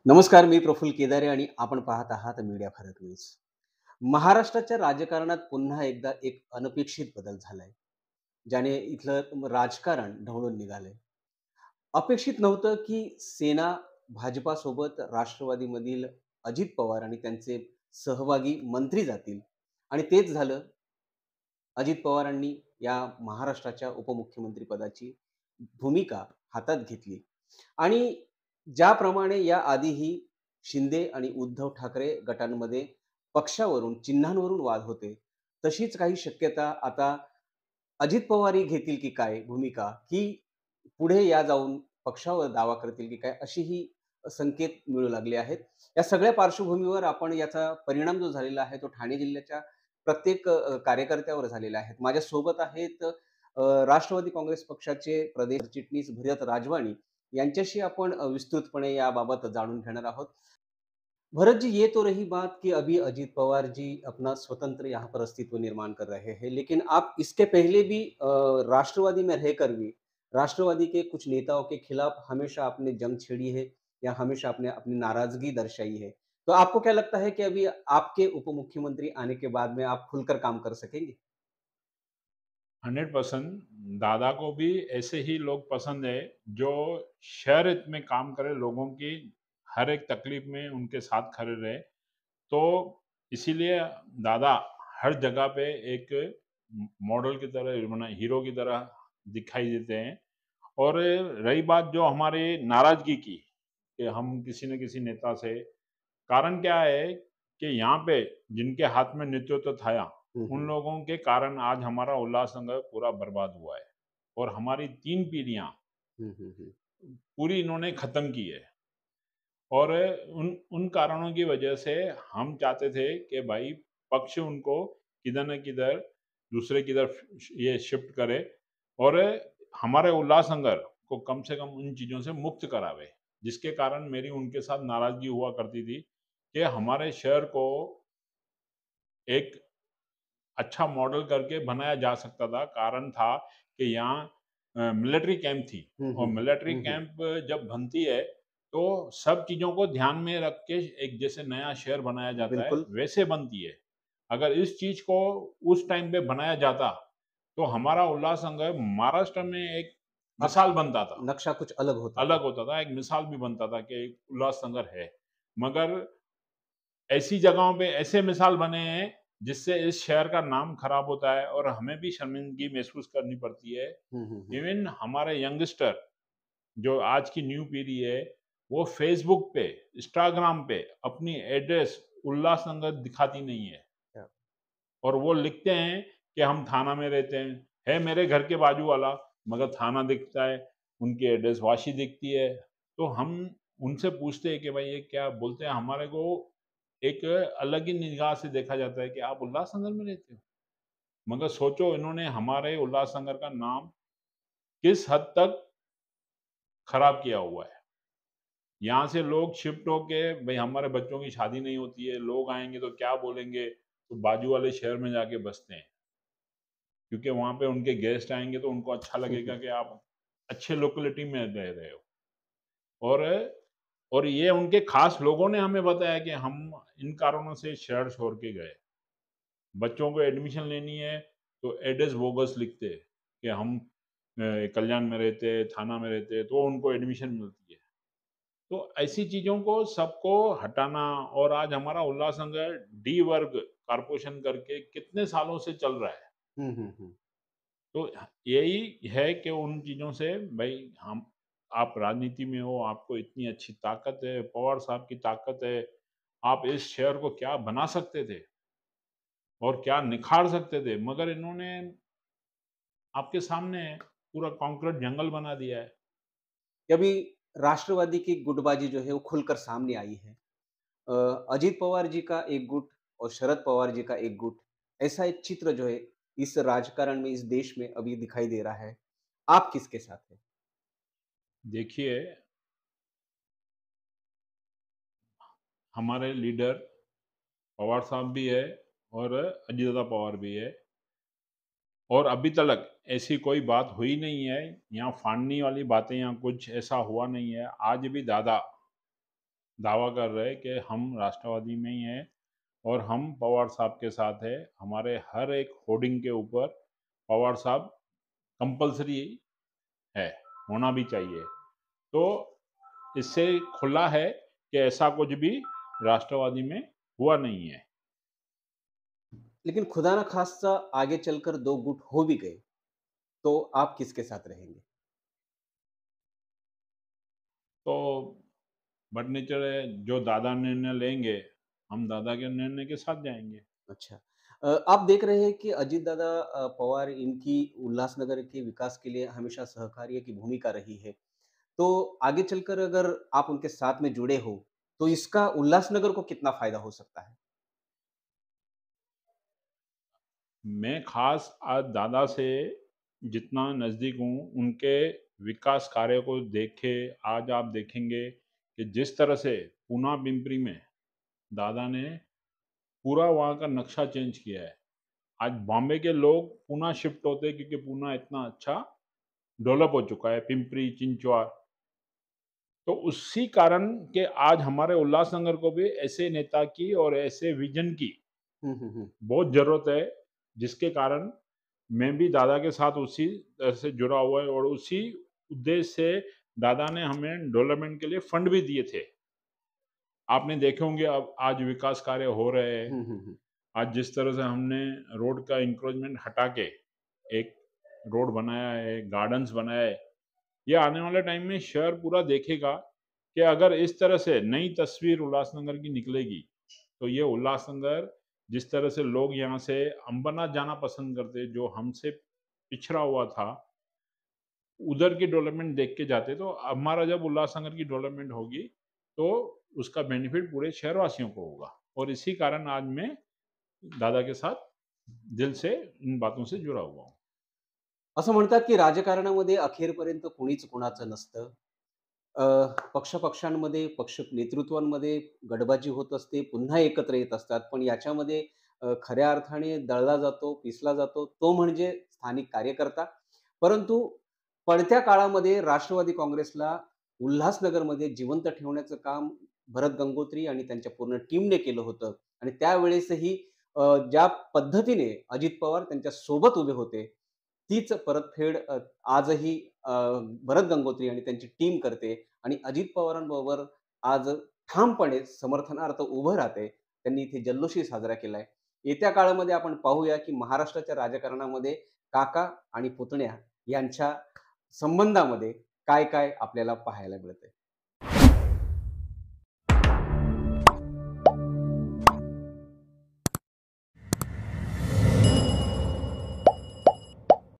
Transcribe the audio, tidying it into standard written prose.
नमस्कार, मी प्रफुल्ल केदारे आणि आपण पाहत आहात मीडिया भारत न्यूज. महाराष्ट्राच्या राजकारणात पुन्हा एकदा एक अनपेक्षित बदल झालाय, ज्याने इथलं राजकारण ढवळून निघालंय. अपेक्षित नव्हतं की सेना भाजपासोबत राष्ट्रवादीमधील अजित पवार आणि त्यांचे सहभागी मंत्री जातील आणि तेच झालं. अजित पवारांनी या महाराष्ट्राच्या उपमुख्यमंत्री पदाची भूमिका हातात घेतली आणि ज्याप्रमाणे या आधीही शिंदे आणि उद्धव ठाकरे गटांमध्ये पक्षावरून, चिन्हांवरून वाद होते, तशीच काही शक्यता आता अजित पवारही घेतील की काय भूमिका, की पुढे या जाऊन पक्षावर दावा करतील की काय, अशीही संकेत मिळू लागले आहेत. या सगळ्या पार्श्वभूमीवर आपण याचा परिणाम जो झालेला आहे, तो ठाणे जिल्ह्याच्या प्रत्येक कार्यकर्त्यावर झालेला आहे. माझ्यासोबत आहेत राष्ट्रवादी काँग्रेस पक्षाचे प्रदेश सरचिटणीस भरत राजवाणी यांच्याशी आपण विस्तृतपणे याबाबत जाणून घेणार आहोत. भरत जी, ये तो रही बात कि अभी अजीत पवार जी अपना स्वतंत्र यहाँ पर अस्तित्व निर्माण कर रहे हैं, लेकिन आप इसके पहले भी राष्ट्रवादी में रहकर भी राष्ट्रवादी के कुछ नेताओं के खिलाफ हमेशा आपने जंग छेड़ी है या हमेशा आपने अपनी नाराजगी दर्शाई है। तो आपको क्या लगता है कि अभी आपके उप मुख्यमंत्री आने के बाद में आप खुलकर काम कर सकेंगे? 100% दादा को भी ऐसे ही लोग पसंद है जो शहर हित में काम करे, लोगों की हर एक तकलीफ में उनके साथ खड़े रहे। तो इसीलिए दादा हर जगह पे एक मॉडल की तरह माने हीरो की तरह दिखाई देते हैं। और रही बात जो हमारे नाराजगी की कि हम किसी न किसी नेता से, कारण क्या है कि यहाँ पे जिनके हाथ में नेतृत्व था, हुँ, उन हुँ। लोगों के कारण आज हमारा उल्लासनगर पूरा बर्बाद हुआ है और हमारी 3 पीढ़ियाँ हुँ, हुँ, हुँ। पूरी इन्होंने ख़त्म की है। और उन उन कारणों की वजह से हम चाहते थे कि भाई पक्ष उनको किधर न किधर दूसरे की तरफ ये शिफ्ट करे और हमारे उल्लासनगर को कम से कम उन चीज़ों से मुक्त करावे। जिसके कारण मेरी उनके साथ नाराज़गी हुआ करती थी कि हमारे शहर को एक अच्छा मॉडल करके बनाया जा सकता था। कारण था कि यहाँ मिलिट्री कैंप थी हुँ, और हुँ, हुँ। मिलिट्री हुँ, हुँ। कैंप जब बनती है, तो सब चीज़ों को ध्यान में रख के एक जैसे नया शहर बनाया जाता है, बिल्कुल, वैसे बनती है। अगर इस चीज़ को उस टाइम पे बनाया जाता, तो हमारा उल्लासनगर महाराष्ट्र में एक अब मिसाल बनता था। नक्शा कुछ अलग होता अलग था। होता था, एक मिसाल भी बनता था कि एक उल्लासनगर है। मगर ऐसी जगहों पे ऐसे मिसाल बने हैं, जिससे इस शहर का नाम खराब होता है और हमें भी शर्मिंदगी महसूस करनी पड़ती है। हुँ, हुँ, हुँ। इवन हमारे यंगस्टर जो आज की न्यू पीढ़ी है, वो फ़ेसबुक पे, इंस्टाग्राम पे अपनी एड्रेस उल्लासनगर दिखाती नहीं है क्या और वो लिखते हैं कि हम थाना में रहते हैं। है मेरे घर के बाजू वाला, मगर थाना दिखता है, उनकी एड्रेस वाशी दिखती है। तो हम उनसे पूछते हैं कि भाई ये क्या बोलते हैं, हमारे को एक अलग ही निगाह से देखा जाता है कि आप उल्लासनगर में रहते हो। मगर सोचो इन्होंने हमारे उल्लासनगर का नाम किस हद तक खराब किया हुआ है। यहाँ से लोग शिफ्ट होके भई हमारे बच्चों की शादी नहीं होती है, लोग आएँगे तो क्या बोलेंगे? तो बाजू वाले शहर में जाके बसते हैं। क्योंकि वहाँ पे उनके गेस्ट आएँगे तो उनको अच्छा लगेगा कि आप अच्छे लोकेलिटी में रह रहे हो। और और ये उनके ख़ास लोगों ने हमें बताया कि हम इन कारणों से शहर छोड़ के गए। बच्चों को एडमिशन लेनी है तो एड्रेस बोगस लिखते हैं कि हम कल्याण में रहते हैं, थाना में रहते हैं, तो उनको एडमिशन मिलती है। तो ऐसी चीज़ों को सबको हटाना। और आज हमारा उल्लासनगर डी वर्ग कॉर्पोरेशन करके कितने सालों से चल रहा है। हुँ, हुँ, हुँ। तो यही है कि उन चीज़ों से भई हम आप राजनीति में हो, आपको इतनी अच्छी ताकत है, पवार साहब की ताकत है, आप इस शहर को क्या बना सकते थे और क्या निखार सकते थे, मगर इन्होंने आपके सामने पूरा कंक्रीट जंगल बना दिया है। कि अभी राष्ट्रवादी की गुटबाजी जो है वो खुलकर सामने आई है। अ, अजित पवार जी का एक गुट और शरद पवार जी का एक गुट, ऐसा एक चित्र जो है इस राजकारण में, इस देश में अभी दिखाई दे रहा है। आप किसके साथ हैं? देखिए, हमारे लीडर पवार साहब भी है और अजीत दादा पवार भी है और अभी तक ऐसी कोई बात हुई नहीं है, यहाँ फाड़ने वाली बातें यहाँ कुछ ऐसा हुआ नहीं है। आज भी दादा दावा कर रहे हैं कि हम राष्ट्रवादी में ही हैं और हम पवार साहब के साथ हैं। हमारे हर एक होर्डिंग के ऊपर पवार साहब कंपल्सरी है, होना भी चाहिए। तो इससे खुला है कि ऐसा कुछ भी राष्ट्रवादी में हुआ नहीं है। लेकिन खुदा ना खास्ता आगे चलकर 2 गुट हो भी गए, तो आप किसके साथ रहेंगे? तो बट नेचर है, जो दादा निर्णय लेंगे, हम दादा के निर्णय के साथ जाएँगे। अच्छा। आप देख रहे हैं कि अजीत दादा पवार इनकी उल्लासनगर के विकास के लिए हमेशा सहकार्य की भूमिका रही है। तो आगे चलकर अगर आप उनके साथ में जुड़े हो, तो इसका उल्लासनगर को कितना फ़ायदा हो सकता है? मैं ख़ास आज दादा से जितना नज़दीक हूँ, उनके विकास कार्य को देखे आज आप देखेंगे कि जिस तरह से पूना पिंपरी में दादा ने पूरा वहाँ का नक्शा चेंज किया है। आज बॉम्बे के लोग पूना शिफ्ट होते हैं क्योंकि पूना इतना अच्छा डेवलप हो चुका है, पिंपरी, चिंचवाड़। तो उसी कारण के आज हमारे उल्लासनगर को भी ऐसे नेता की और ऐसे विज़न की हुँ, हुँ, हुँ। बहुत ज़रूरत है, जिसके कारण मैं भी दादा के साथ उसी तरह से जुड़ा हुआ है और उसी उद्देश्य से दादा ने हमें डेवलपमेंट के लिए फंड भी दिए थे। आपने देखे होंगे अब आज विकास कार्य हो रहे हैं। हुँ, हुँ, हुँ। आज जिस तरह से हमने रोड का एन्क्रोचमेंट हटा के एक रोड बनाया है, गार्डन्स बनाया है, ये आने वाले टाइम में शहर पूरा देखेगा कि अगर इस तरह से नई तस्वीर उल्लासनगर की निकलेगी, तो ये उल्लासनगर जिस तरह से लोग यहाँ से अंबरनाथ जाना पसंद करते, जो हमसे पिछड़ा हुआ था, उधर की डेवलपमेंट देख के जाते, तो हमारा जब उल्लासनगर की डेवलपमेंट होगी, तो उसका बेनिफिट पूरे शहरवासियों को होगा और इसी कारण आज मैं दादा के साथ दिल से इन बातों से जुड़ा हुआ हूँ। असं म्हणतात की राजकारणामध्ये अखेरपर्यंत कुणीच कुणाचं नसतं. अ, पक्ष-पक्षांमध्ये, पक्ष नेतृत्वांमध्ये गडबाजी होत असते, पुन्हा एकत्र येत असतात. पण याच्यामध्ये खऱ्या अर्थाने दळला जातो, पिसला जातो, तो म्हणजे स्थानिक कार्यकर्ता. परंतु पडत्या काळामध्ये राष्ट्रवादी काँग्रेसला उल्हासनगरमध्ये जिवंत ठेवण्याचं काम भरत गंगोत्री आणि त्यांच्या पूर्ण टीमने केलं होतं आणि त्यावेळेसही ज्या पद्धतीने अजित पवार त्यांच्या सोबत उभे होते, तीच परतफेड आजही अ, भरत गंगोत्री आणि त्यांची टीम करते आणि अजित पवारांबरोबर आज ठामपणे समर्थनार्थ उभं राहते. त्यांनी इथे जल्लोषही साजरा केलाय. येत्या काळामध्ये आपण पाहूया, की महाराष्ट्राच्या राजकारणामध्ये काका आणि पुतण्या यांच्या संबंधामध्ये काय-काय आपल्याला पाहायला मिळतंय.